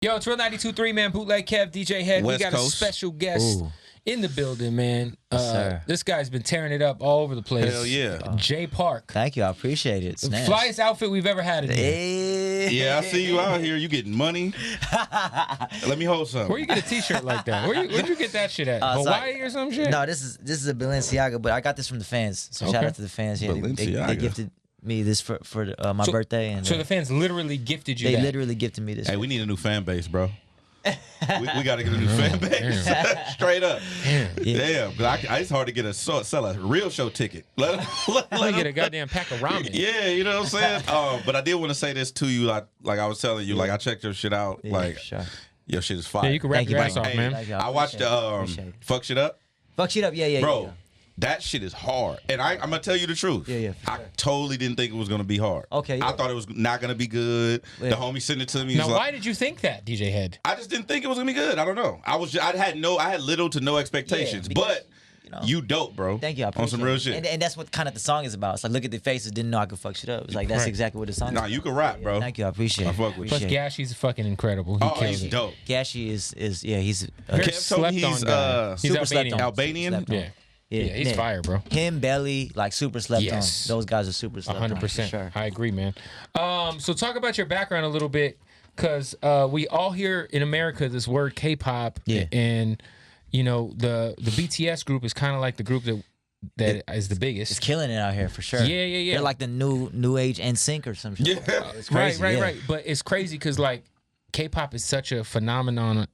Yo, it's Real 92.3, man. Bootleg Kev, DJ Head. West we got Coast. a special guest in the building, man. This guy's been tearing it up all over the place. Hell yeah. Jay Park. Thank you. I appreciate it. The Snatch. flyest outfit we've ever had in here. Hey. Yeah, I see you out here. You getting money. Let me hold something. Where you get a t-shirt like that? Where'd you get that shit at? Hawaii or some shit? No, this is a Balenciaga, but I got this from the fans. So shout out to the fans. Yeah, they gifted me this for my birthday. And so the fans literally gifted you They that? literally gifted me this. Hey, we need a new fan base, bro. we got to get a new fan base. Straight up. Damn. Because it's hard to get sell a real show ticket. Let me get a goddamn pack of ramen. Yeah, you know what I'm saying? But I did want to say this to you. Like I was telling you, like I checked your shit out. Yeah, like, sure. your shit is fire. Yeah, you can wrap your ass off, Hey, man. Thank you, I watched the Fuck Shit Up. Fuck shit up, yeah. Bro, yeah. that shit is hard. And I'm going to tell you the truth. Yeah, I totally didn't think it was going to be hard. Okay, yeah. I thought it was not going to be good. Yeah. The homie sent it to me. Now, He's why like, did you think that, DJ Head? I just didn't think it was going to be good. I don't know. I had little to no expectations. Yeah, because, but you dope, bro. Thank you. I on some real shit. And that's what kind of the song is about. It's like, look at the faces, didn't know I could fuck shit up. It's like, that's exactly what the song is Nah, about. you can rap, bro. Thank you. I appreciate it. I fuck with Plus, you. Gashi's fucking incredible. He kills He's it. dope. Gashi is he's Very Kev told me slept on guy. He's super slept on. Albanian? Slept on. Yeah. Yeah, he's fire, bro. Him, Belly, like super slept Yes. on. Those guys are super slept on. 100%. Sure. I agree, man. So talk about your background a little bit, because we all hear in America this word K-pop, Yeah. and you know the BTS group is kind of like the group that is the biggest. It's killing it out here for sure. Yeah. They're like the new age NSYNC or some shit. Yeah. It's crazy. Right. But it's crazy because like K-pop is such a phenomenon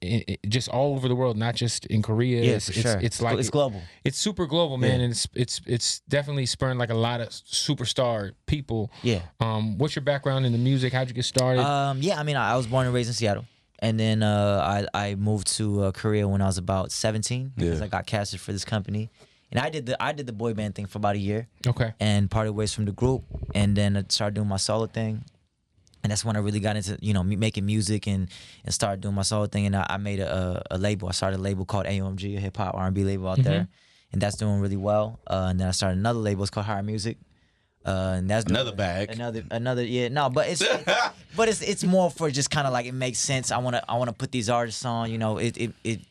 just all over the world, not just in Korea. Yeah, it's, for sure. It's like it's global. It's super global, man, and it's definitely spurring like a lot of superstar people. Yeah. What's your background in the music? How'd you get started? Yeah, I mean, I was born and raised in Seattle. And then I moved to Korea when I was about 17 because I got casted for this company. And I did the boy band thing for about a year. Okay. And parted ways from the group. And then I started doing my solo thing. And that's when I really got into, making music and started doing my solo thing. And I made a label. I started a label called AOMG, a hip hop R&B label out there. And that's doing really well. And then I started another label. It's called Higher Music. And that's Another bag. Another yeah. No, but it's more for just kind of like it makes sense. I wanna put these artists on. It's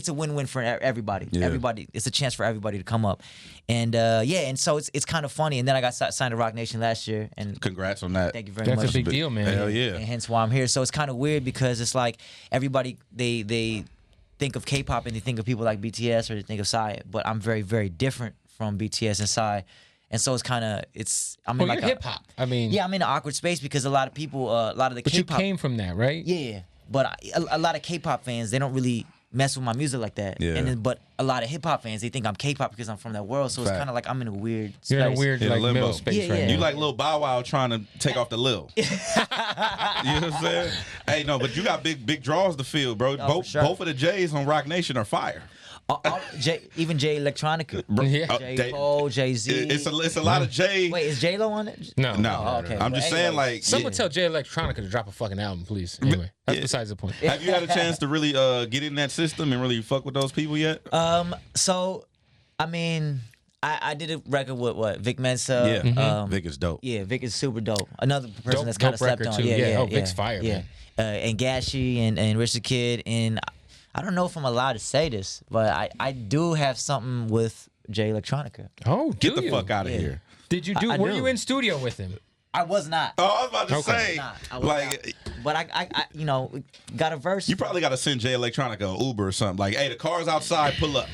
a win-win for everybody. Yeah. Everybody, it's a chance for everybody to come up. And and so it's kind of funny. And then I got signed to Roc Nation last year. And Congrats on that. thank you very much. That's a big deal, man. Hell yeah. And hence why I'm here. So it's kind of weird because it's like everybody they think of K-pop and they think of people like BTS or they think of Psy, but I'm very, very different from BTS and Psy. And so it's kind of I'm in Well, like you're hip hop. I mean, yeah, I'm in an awkward space because a lot of people, a lot of the but you K-pop, came from that, right? yeah, but a lot of K-pop fans, they don't really mess with my music like that. Yeah. And then, but a lot of hip hop fans, they think I'm K-pop because I'm from that world. So it's Fact. kind of like I'm in a weird space. You're in a weird In like limbo. middle space Yeah, right yeah. now. You like Lil Bow Wow trying to take off the Lil. You know what I'm saying? Hey, no, but you got big draws to fill, bro. Oh, for sure. Both of the J's on Roc Nation are fire. Even Jay Electronica, Yeah. J. Cole, Jay-Z. It's a lot of J. Wait, is J-Lo on it? No. Oh, okay. I'm just saying, like, Someone tell Jay Electronica to drop a fucking album, please. Anyway, that's besides the point. have you had a chance to really get in that system and really fuck with those people yet? So, I mean, I did a record with what Vic Mensa. Yeah, Vic is dope. Yeah, Vic is super dope. Another person Dope- that's kind dope of slept record, on. too. Yeah, Yeah. yeah. Oh, Vic's fire, man. And Gashi and Rich the Kid. And I don't know if I'm allowed to say this, but I do have something with Jay Electronica. Oh, Get do the you? fuck out of Yeah. here. Did you do? I were do. you in studio with him? I was not. Oh, I was about to Okay. say, I was like, not. But I got a verse. you probably got to send Jay Electronica an Uber or something. Like, hey, the car's outside, pull up.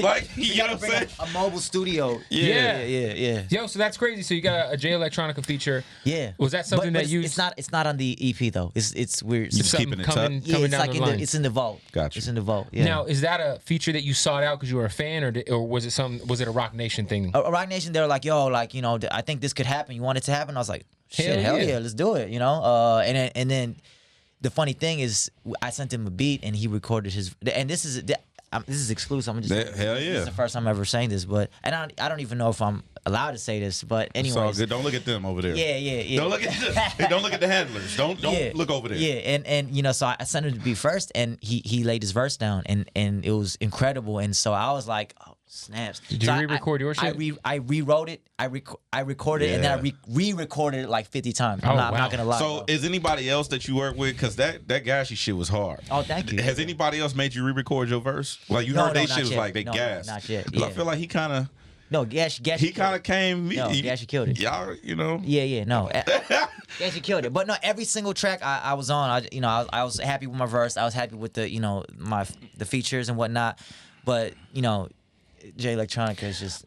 Like, you know what I'm saying? a mobile studio. Yeah. Yeah. Yo, so that's crazy. So you got a Jay Electronica feature. Yeah. Was that something But that you? It's not on the EP though. It's weird. You It's just keeping something it coming, tucked? Yeah, coming it's down like the line. it's in the vault. Gotcha. It's in the vault. Yeah. Now, is that a feature that you sought out because you were a fan, or was it was it a Roc Nation thing? Roc Nation, they were like, yo, like, I think this could happen. You want it to happen? I was like, shit, Hell hell yeah. yeah, let's do it, and then the funny thing is I sent him a beat and he recorded his, and this is exclusive. I'm just Hell This yeah. is the first time I'm ever saying this, but and I don't even know if I'm allowed to say this, but It's all anyways. good. Don't look at them over there. Yeah. Don't look at don't look at the handlers. Don't look over there. Yeah, and so I sent him to beat first, and he laid his verse down, and it was incredible, and so I was like, Snaps. Did you re-record your shit? I rewrote it. I recorded it, and then I re-recorded it like 50 times. I'm not gonna lie. So is anybody else that you work with? Because that Gashi shit was hard. Oh, thank you. Has anybody else made you re-record your verse? Like you heard they shit was like they gassed. Not yet. 'Cause I feel like he kind of. No, Gashi. He kind of came. Gashi killed it. Y'all, you know. Yeah, no. Gashi killed it. But no, every single track I was on, I was happy with my verse. I was happy with the the features and whatnot. But Jay Electronica is just.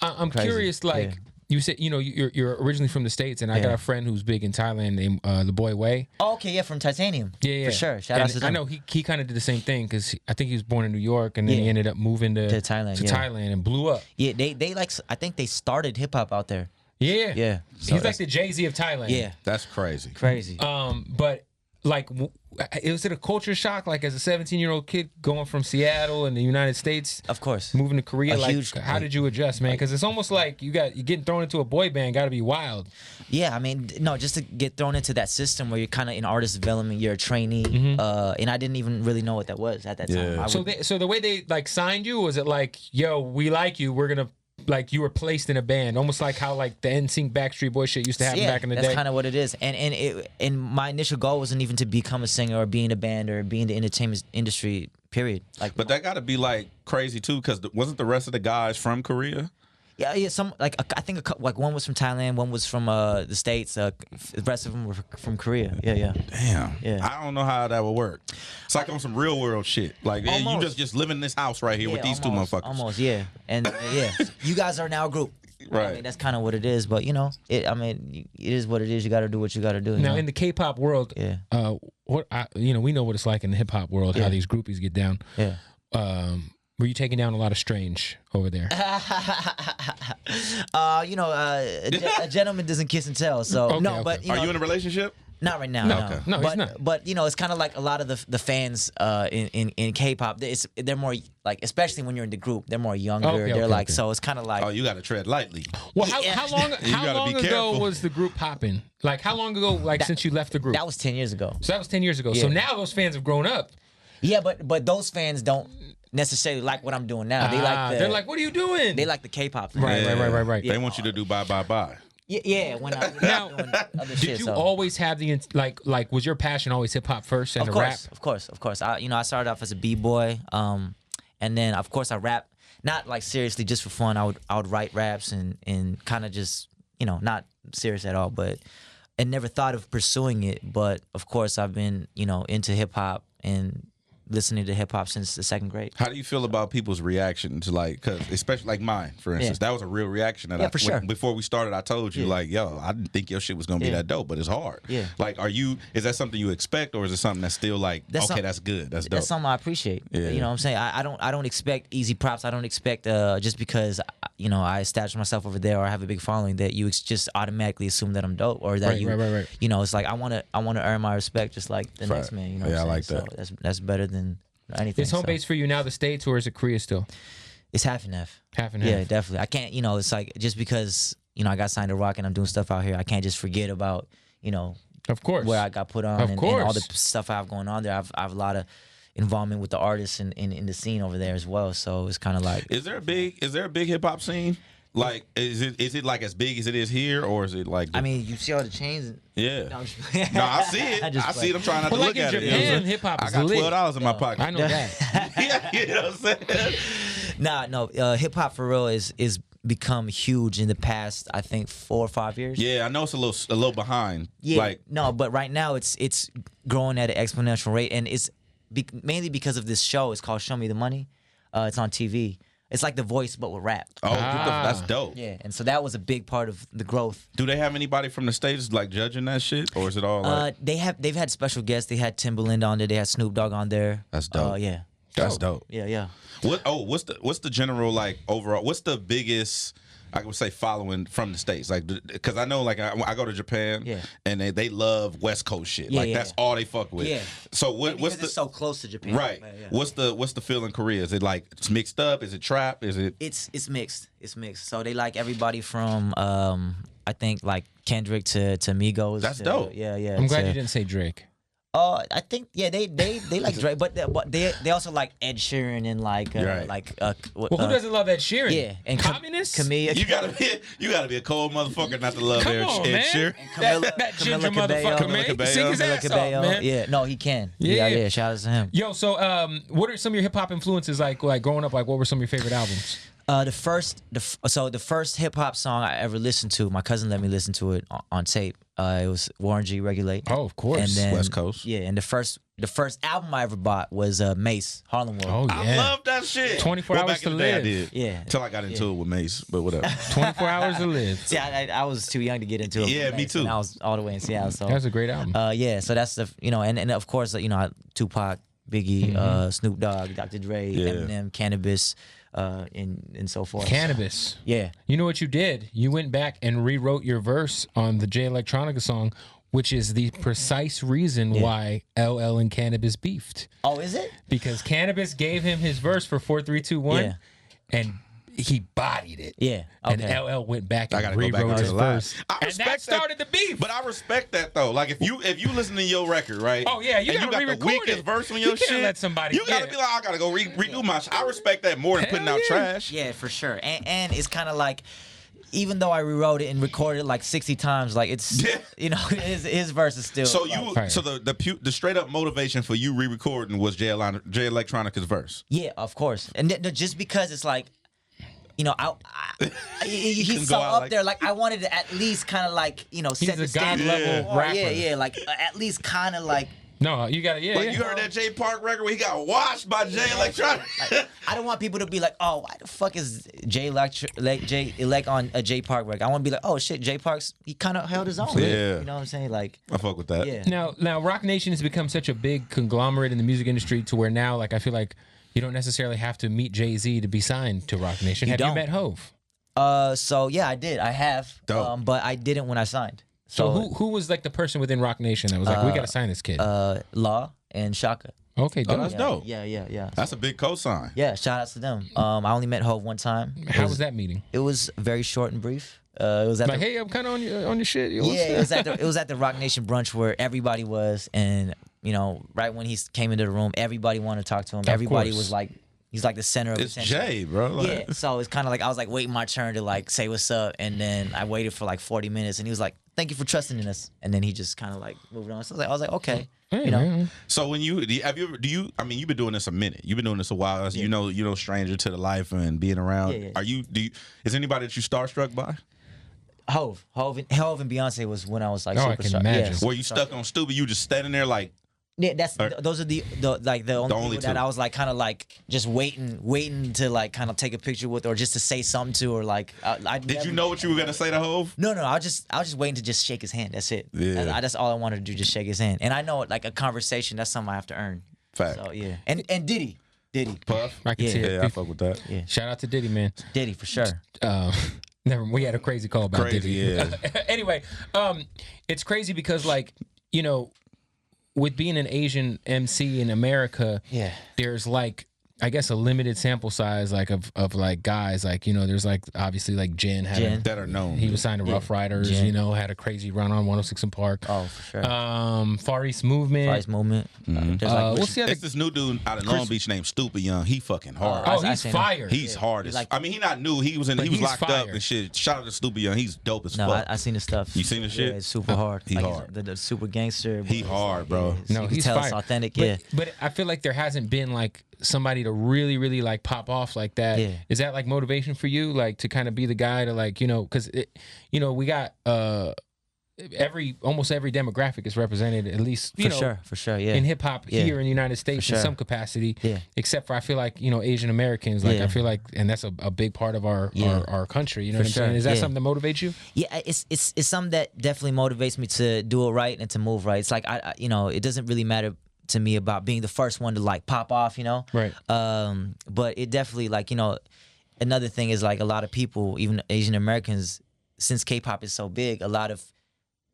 I'm crazy. Curious, like. Yeah. You said, you're originally from the States, and I got a friend who's big in Thailand named the Boy Way. Oh, okay, yeah, from Titanium. Yeah. For sure. Shout out to them. I know he kind of did the same thing because I think he was born in New York, and then he ended up moving to Thailand and blew up. Yeah, they like, I think they started hip hop out there. Yeah. Yeah. So he's like the Jay-Z of Thailand. Yeah. That's crazy. Crazy. But like, was it a culture shock? Like as a 17-year-old kid going from Seattle in the United States, of course, moving to Korea, how did you adjust, man? Because it's almost like you're getting thrown into a boy band. Got to be wild. Yeah, I mean, no, just to get thrown into that system where you're kind of in artist development, you're a trainee, and I didn't even really know what that was at that time. Yeah. So the way they like signed you, was it like, yo, we like you, we're gonna. Like you were placed in a band, almost like how like the NSYNC Backstreet Boys shit used to happen back in the day. That's kind of what it is. And my initial goal wasn't even to become a singer or be in a band or be in the entertainment industry. Period. Like, but that got to be like crazy too, because wasn't the rest of the guys from Korea? Yeah. Some like I think like one was from Thailand, one was from the States. The rest of them were from Korea. Yeah. Damn. Yeah. I don't know how that would work. It's like on some real world shit. Like you just live in this house right here with these two motherfuckers. Almost, yeah. And you guys are now a group. Right. I mean, that's kind of what it is. But it is what it is. You got to do what you got to do. Now in the K-pop world, we know what it's like in the hip hop world. How these groupies get down. Yeah. Were you taking down a lot of strange over there? A gentleman doesn't kiss and tell. So no, but are you in a relationship? Not right now. No, okay. No, but, he's not. But it's kind of like a lot of the fans in K-pop. They're more like, especially when you're in the group, they're more younger. They're like, so it's kind of like. Oh, you got to tread lightly. Well, how long ago was the group popping? Like how long ago? Since you left the group? That was 10 years ago. So that was 10 years ago. Yeah. So now those fans have grown up. Yeah, but those fans don't necessarily like what I'm doing now. They're like, what are you doing? They like the K-pop thing. Right. Yeah. They want you to do bye. Yeah, when I was doing other shit. Did you always have the like? Was your passion always hip hop first and rap? Of course. I started off as a b-boy, and then of course I rap. Not like seriously, just for fun. I would write raps and kind of just not serious at all. But I never thought of pursuing it. But of course I've been into hip hop and listening to hip hop since the second grade. How do you feel about people's reaction to cause especially like mine, for instance, that was a real reaction that for sure. Before we started, I told you like, yo, I didn't think your shit was gonna be that dope, but it's hard. Yeah. Like, is that something you expect, or is it something that's still like, that's good, that's dope? That's something I appreciate. Yeah. You know what I'm saying? I don't expect easy props. I don't expect just because I established myself over there or I have a big following that you just automatically assume that I'm dope or that right. It's like I want to earn my respect just like the next man. You know what I'm saying? I like that. So that's better than anything. Is home base for you now the States, or is it Korea still? It's half and half. Half and half. Yeah, definitely. I can't. It's like just because I got signed to Roc and I'm doing stuff out here, I can't just forget about of course where I got put on and all the stuff I have going on there. I have a lot of involvement with the artists and in the scene over there as well. So it's kind of like. Is there a big hip hop scene? Like, is it like as big as it is here, or is it like? I mean, you see all the chains. Yeah. No, I see it. I see it. I'm trying not to look at it. Japan, hip hop is lit. I got $12 in my pocket. I know that. Yeah, you know what I'm saying? No. Hip hop for real is become huge in the past. I think 4 or 5 years. Yeah, I know it's a little behind. Yeah. But right now it's growing at an exponential rate, and it's mainly because of this show. It's called Show Me the Money. It's on TV. It's like The Voice, but with rap. Oh, that's dope. Yeah, and so that was a big part of the growth. Do they have anybody from the States like judging that shit, or is it all like? They've had special guests. They had Timbaland on there. They had Snoop Dogg on there. That's dope. Yeah, that's dope. Yeah. What's the general like overall? What's the biggest? I would say following from the States, like, because I know, like, I go to Japan, and they love West Coast shit, that's all they fuck with. Yeah. So what's it's so close to Japan, right? Yeah. What's the feel in Korea? Is it like it's mixed up? Is it trap? Is it? It's mixed. It's mixed. So they like everybody from I think like Kendrick to Migos. That's dope. Yeah. I'm glad you didn't say Drake. I think they like Drake, but they also like Ed Sheeran and like Well, who doesn't love Ed Sheeran? Yeah, and communists. You gotta be a cold motherfucker not to love Ed Sheeran. That ginger motherfucker, man. Sing his ass off, man. Yeah, no, he can. Yeah. Yeah. Shout out to him. Yo, so what are some of your hip hop influences like growing up? Like, what were some of your favorite albums? The first hip hop song I ever listened to, my cousin let me listen to it on tape. It was Warren G Regulate. Oh, of course. And then, West Coast. Yeah, and the first album I ever bought was Mace, Harlem World. Oh, yeah. I love that shit. 24 Hours to Live. I did. Yeah. Until I got into it with Mace, but whatever. 24 Hours to Live. See, I was too young to get into it. Yeah, with me Mace, too. And I was all the way in Seattle. So That's a great album. yeah, so that's the and of course Tupac, Biggie, Snoop Dogg, Dr. Dre, Eminem, Cannabis, and so forth. Cannabis. Yeah. You know what you did? You went back and rewrote your verse on the Jay Electronica song, which is the precise reason why LL and Cannabis beefed. Oh, is it? Because Cannabis gave him his verse for 4 3 2 1 and he bodied it. Yeah. Okay. And LL went back and gotta go back rewrote into his the verse. I And respect that started the beef. But I respect that though. Like if you listen to your record, right? Oh, yeah, you and gotta got re-record the weakest it. verse on You your can't shit. let somebody You gotta get be it. like, I gotta go redo my shit. I respect that more than putting out trash. Yeah, for sure. And it's kind of like, even though I rewrote it and recorded it like 60 times, like it's his verse is still. So like, so the straight up motivation for you re-recording was Jay Electronica's verse. Yeah, of course. And just because it's like, he's so go out up like- there. Like I wanted to at least kind of like set a the standard God level Or, rapper. Yeah, like at least kind of like. No, you got to, Like you heard that Jay Park record where he got washed by Jay Electronica. Like, I don't want people to be like, oh, why the fuck is Jay Elect on a Jay Park record? I want to be like, oh shit, Jay Park's he kind of held his own. Yeah. You know what I'm saying? Like, I fuck with that. yeah. Now, Roc Nation has become such a big conglomerate in the music industry to where now, like, I feel like you don't necessarily have to meet Jay-Z to be signed to Roc Nation. Have you don't. met Hove? So yeah, I did. I have. Dope. But I didn't when I signed. So who was like the person within Roc Nation that was like, we got to sign this kid? Law and Shaka. Okay, dope. that's dope. Yeah. That's a big cosign. Yeah, shout outs to them. I only met Hove one time. How was that meeting? It was very short and brief. It was at Like, hey, I'm kind of on your shit. Yo, what's it up? was at the Roc Nation brunch where everybody was, and right when he came into the room, everybody wanted to talk to him. Everybody course. was like, he's like the center of It's attention. Jay, bro. Like, Yeah, so it's kind of like I was like waiting my turn to like say what's up, and then I waited for like 40 minutes, and he was like, "Thank you for trusting in us," and then he just kind of like moved on. So I was like, okay, So when you've been doing this a minute. You've been doing this a while. You know, stranger to the life and being around. Yeah. Is anybody that you starstruck by? Hove and Beyonce was when I was like Oh, super I can star- imagine. Yeah, Were you stuck on stupid? You just standing there like, Yeah, those are the only people only that two. I was like kind of like just waiting to like kind of take a picture with or just to say something to or like. did you know what you were gonna say to Hove? No, I was just waiting to just shake his hand. That's it. Yeah. That's all I wanted to do, just shake his hand. And I know like a conversation, that's something I have to earn. Fact. So yeah, and Diddy, Puff. I can see it. Yeah, I fuck with that. yeah, Shout out to Diddy, man. Diddy for sure. We had a crazy call about Crazy, Diddy. yeah. Anyway, it's crazy because like, with being an Asian MC in America, Yeah. there's like, I guess, a limited sample size like of like guys, like, there's like obviously like Jin had Jin. That are known. he was signed to Rough Riders, Jin. had a crazy run on 106 in Park. Oh, for sure. Far East Movement. Price moment. There's like What's the other? It's this new dude out of Long Beach named Stupid Young. He fucking hard. Oh, I he's seen him. fire. He's hard as. Like- I mean, he not new. He was But he's locked up fire. and shit. Shout out to Stupid Young. He's dope as No, fuck. I seen the stuff. You seen the shit? Yeah, it's super hard. He Like, hard. The super gangster. He but it's hard, like, bro. yeah, No, you can he's tell fire. it's authentic. But, Yeah. but I feel like there hasn't been like somebody to really, really like pop off like that. Yeah. Is that like motivation for you, like to kind of be the guy to like because we got almost every demographic is represented at least For sure. Yeah. in hip hop Yeah. here in the United States sure. in some capacity. Yeah. Except for I feel like Asian Americans, like Yeah. I feel like, and that's a big part of our country. You know For what I'm saying? sure. Is that Yeah. something that motivates you? Yeah, it's something that definitely motivates me to do it right and to move right. It's like I it doesn't really matter to me about being the first one to like pop off, Right. But it definitely like another thing is like a lot of people, even Asian Americans, since K-pop is so big, a lot of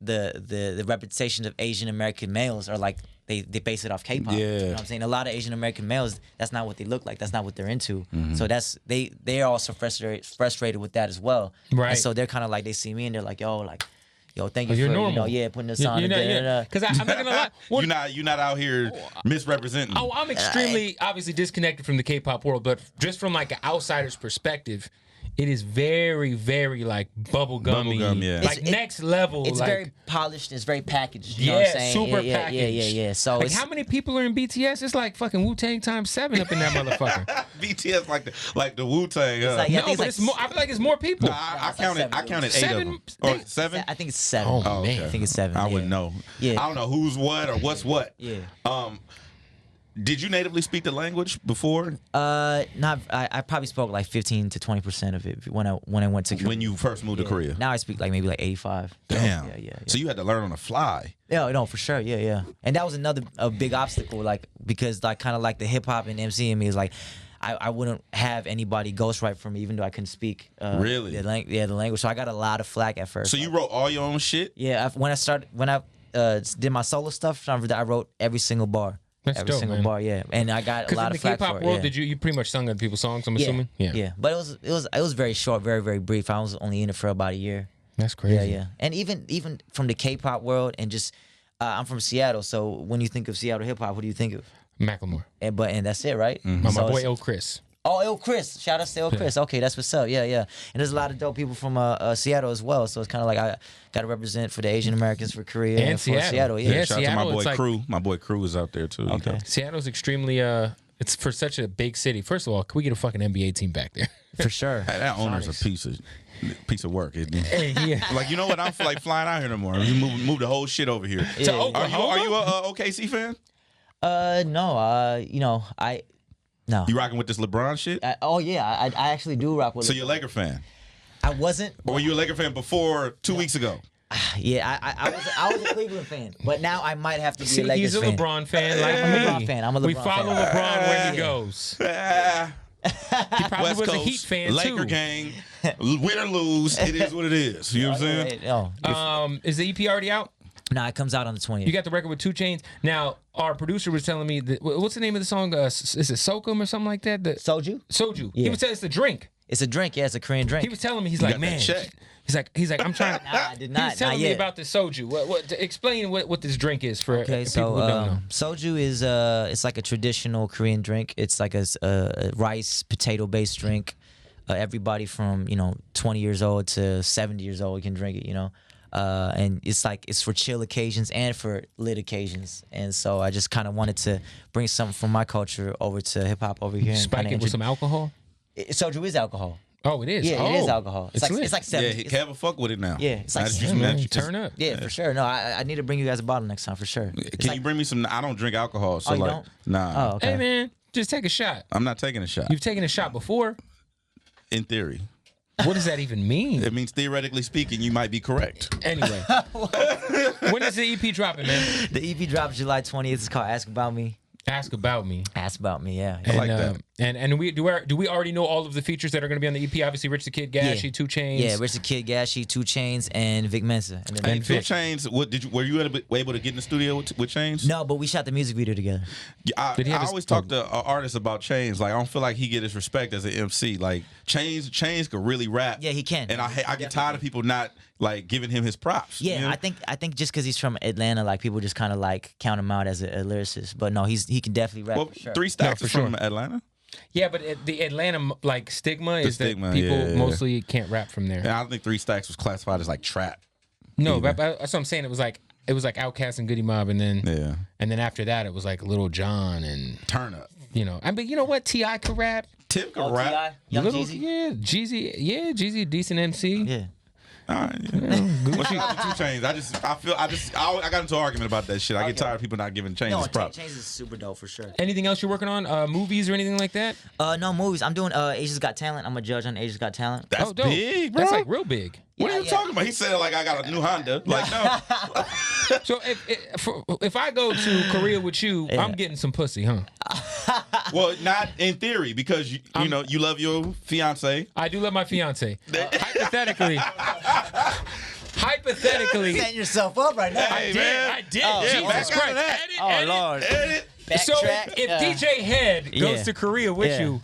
the reputation of Asian American males are like they base it off K-pop. Yeah. You know what I'm saying? A lot of Asian American males, that's not what they look like. That's not what they're into. So they're also frustrated with that as well. Right. And so they're kind of like, they see me and they're like, yo, like, yo, thank you you're for normal. putting this on. Because I'm not gonna lie. Well, you're not out here misrepresenting. Oh, I'm extremely obviously disconnected from the K-pop world, but just from like an outsider's perspective, it is very, very like bubblegummy, yeah. like next level. It's like, very polished. It's very packaged. You know what I'm saying? super yeah, packaged. Yeah. So like, it's, how many people are in BTS? It's like fucking Wu-Tang times 7 up in that motherfucker. BTS like the Wu-Tang. It's like, No, but it's more. I feel like it's more people. Nah, I counted 8 of them. Seven? Or 7? I think it's 7. Oh, man. I think it's 7. I wouldn't know. Yeah. I don't know who's what or what's what. Yeah. Did you natively speak the language before? Not. I probably spoke like 15 to 20% of it when I went to Korea. When you first moved to Korea? Now I speak like maybe like 85. Damn. Yeah. So you had to learn on the fly. Yeah, no, for sure. Yeah. And that was another big obstacle, like because like kind of like the hip hop and MC in me is like. I wouldn't have anybody ghostwrite for me, even though I couldn't speak. Really? The language. So I got a lot of flack at first. So you wrote all your own shit? Yeah. When I did my solo stuff, I wrote every single bar. That's every dope, single man. bar, yeah. And I got a lot in the of flack K-pop for it. world, yeah. did you pretty much sung other people's songs? I'm assuming. Yeah. But it was very short, very very brief. I was only in it for about a year. That's crazy. Yeah. And even from the K-pop world, and just I'm from Seattle, so when you think of Seattle hip hop, what do you think of? Macklemore. And that's it, right? My So boy it's- El Chris. Oh, El Chris. Shout out to El Chris. Okay, that's what's up. Yeah. And there's a lot of dope people from Seattle as well. So it's kind of like I got to represent for the Asian Americans for Korea And for Seattle. Yeah, Yeah. Shout out to Seattle, my boy it's like- Crew. My boy Crew is out there too. Okay. Seattle's extremely it's for such a big city. First of all, can we get a fucking NBA team back there? For sure. Hey, that owner's a piece of work, isn't he? Hey, yeah. Like, you know what? I don't feel like flying out here no more. You move the whole shit over here. Yeah. Are you a OKC fan? No. No. You rocking with this LeBron shit? I actually do rock with. So you're a Laker fan? I wasn't. Or were you a Laker fan before 2 weeks ago? Yeah, I was a Cleveland fan, but now I might have to be See, a Lakers he's a fan. LeBron fan like I'm a me. LeBron fan. I'm a We LeBron follow fan. LeBron where he goes. He probably West was Coast, a Heat fan Laker too. gang, win or lose, it is what it is. You know what I'm saying? No, Is the EP already out? nah, it comes out on the 20th. You got the record with 2 Chainz. Now, our producer was telling me that, what's the name of the song? Is it Sokum or something like that? Soju? Soju. He Yeah. was telling us the drink. It's a drink. Yeah, it's a Korean drink. He was telling me, he's You like, got that man. check. He's like, I'm trying. Nah, I did He not. was telling Not me yet. about the soju. Explain what this drink is for Okay, people who don't know. Soju is it's like a traditional Korean drink. It's like a rice potato based drink. Everybody from 20 years old to 70 years old can drink it. And it's for chill occasions and for lit occasions. And so I just kind of wanted to bring something from my culture over to hip hop over here. And Spike kinda it with some alcohol. Soju is alcohol. Oh, it is. Yeah, oh, it is alcohol. It's lit. like 70. Yeah, Kevin fuck with it now. Yeah, it's like I just- Yeah, man, man, just- turn up. Yeah, for sure. No, I need to bring you guys a bottle next time for sure. Can you bring me some? I don't drink alcohol, so Oh, you like, don't? nah. Oh, okay. Hey, man, just take a shot. I'm not taking a shot. You've taken a shot before. In theory, What does that even mean? it means theoretically speaking, you might be correct. Anyway, when is the EP dropping, man? The EP drops July 20th. It's called Ask About Me. Ask about me. Ask About Me, yeah. I like that. And do we already know all of the features that are going to be on the EP? Obviously, Rich the Kid, Gashi, Yeah. 2 Chainz. Yeah, Rich the Kid, Gashi, 2 Chainz, and Vic Mensa. And then Hey, Vic. 2 Chainz, were you able to get in the studio with Chainz? No, but we shot the music video together. I Did he have his- always talk to artists about Chainz. Like, I don't feel like he get his respect as an MC. Like, Chainz could really rap. Yeah, he can. And I get tired of people not like giving him his props. Yeah, you know? I think just because he's from Atlanta, like people just kind of like count him out as a lyricist. But no, he can definitely rap. Well, for sure. 3 Stacks No, is for from sure. Atlanta. Yeah, but the Atlanta like stigma is stigma, that people yeah. mostly can't rap from there. And I don't think 3 Stacks was classified as like trap. No, but that's what I'm saying. It was like Outkast and Goody Mob, and then after that it was like Little John and Turn up. I mean, you know what? T.I. could rap. Tip could Oh, rap. T.I., Young Little, Jeezy. Yeah, Jeezy, decent MC. Yeah. All right. Yeah. What you got with 2 Chainz? I got into an argument about that shit. I get tired of people not giving Chainz No, his props. Chainz is super dope for sure. Anything else you're working on? Movies or anything like that? No movies. I'm doing Asia's Got Talent. I'm a judge on Asia's Got Talent. That's dope. big, bro. That's like real big. What are you talking about? He said like I got a new Honda. Like no. So if I go to Korea with you, I'm getting some pussy, huh? Well, not in theory because you know you love your fiance. I do love my fiance. Hypothetically, Setting yourself up right now. Hey, man. I did. Oh, Jesus back out Christ. of that. Edit, Oh edit. Lord. So Backtrack. if DJ Head goes to Korea with you,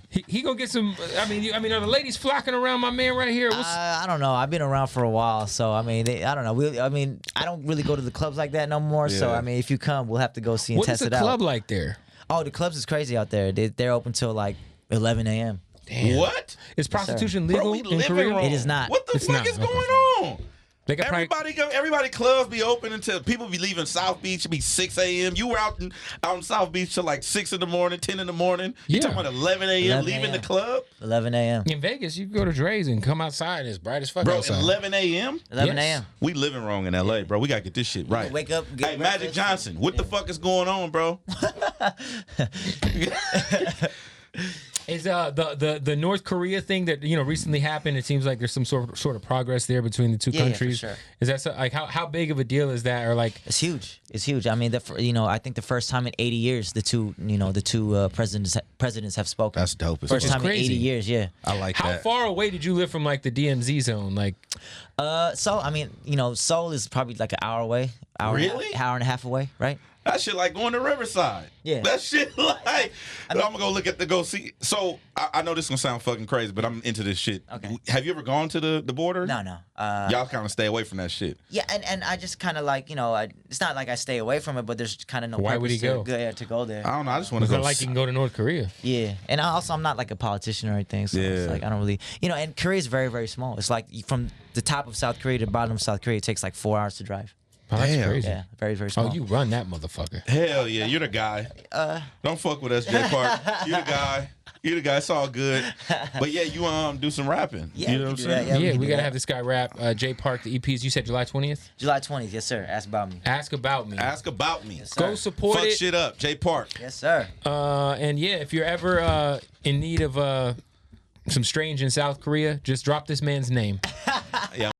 he gonna get some. I mean, are the ladies flocking around my man right here? I don't know. I've been around for a while, so I mean, I don't know. I don't really go to the clubs like that no more. So I mean, if you come, we'll have to go see and test it out. What's the club like there? Oh, the clubs is crazy out there. They're open till like 11 a.m. Damn. What? Is prostitution legal in Korea? It is not. What the fuck is going on? They got everybody clubs be open until people be leaving South Beach. It be 6 a.m. You were out in South Beach till like 6 in the morning, 10 in the morning. You talking about 11 a.m. leaving the club? 11 a.m. In Vegas, you can go to Dre's and come outside and it's bright as fuck bro, outside. 11 a.m.? 11 a.m. We living wrong in L.A., bro. We got to get this shit right. Wake up. Hey, Magic Johnson, what the fuck is going on, bro? Is the North Korea thing that recently happened? It seems like there's some sort of progress there between the two countries. Yeah, for sure. Is that like how big of a deal is that? Or like it's huge. It's huge. I mean, I think the first time in 80 years the two presidents have spoken. That's dope. First time in 80 years. Yeah. I like that. How far away did you live from like the DMZ zone? Like, so I mean, Seoul is probably like an hour away. Really? Hour and a half away, right? That shit like going to Riverside. Yeah. That shit like I'm gonna go see. So I know this gonna sound fucking crazy, but I'm into this shit. Okay. Have you ever gone to the border? No. Y'all kind of stay away from that shit. Yeah, and I just kind of like it's not like I stay away from it, but there's kind of no Why would he go? to go there. I don't know. I just want to go. Like you can go to North Korea. Yeah, and I'm not like a politician or anything, so it's like I don't really And Korea is very, very small. It's like from the top of South Korea to the bottom of South Korea, it takes like 4 hours to drive. Oh, that's crazy. Yeah, very, very small. Oh, you run that motherfucker. Hell yeah, you're the guy. Don't fuck with us, Jay Park. You're the guy. You're the guy. It's all good. But yeah, you do some rapping. Yeah, you know what I'm saying? Yeah, we gotta have this guy rap. Jay Park, the EPs. You said July 20th. July 20th, yes sir. Ask about me. Ask about me. Ask about me. Yes, Go support Fuck it. shit up, Jay Park. Yes sir. And yeah, if you're ever in need of some strange in South Korea, just drop this man's name. Yeah.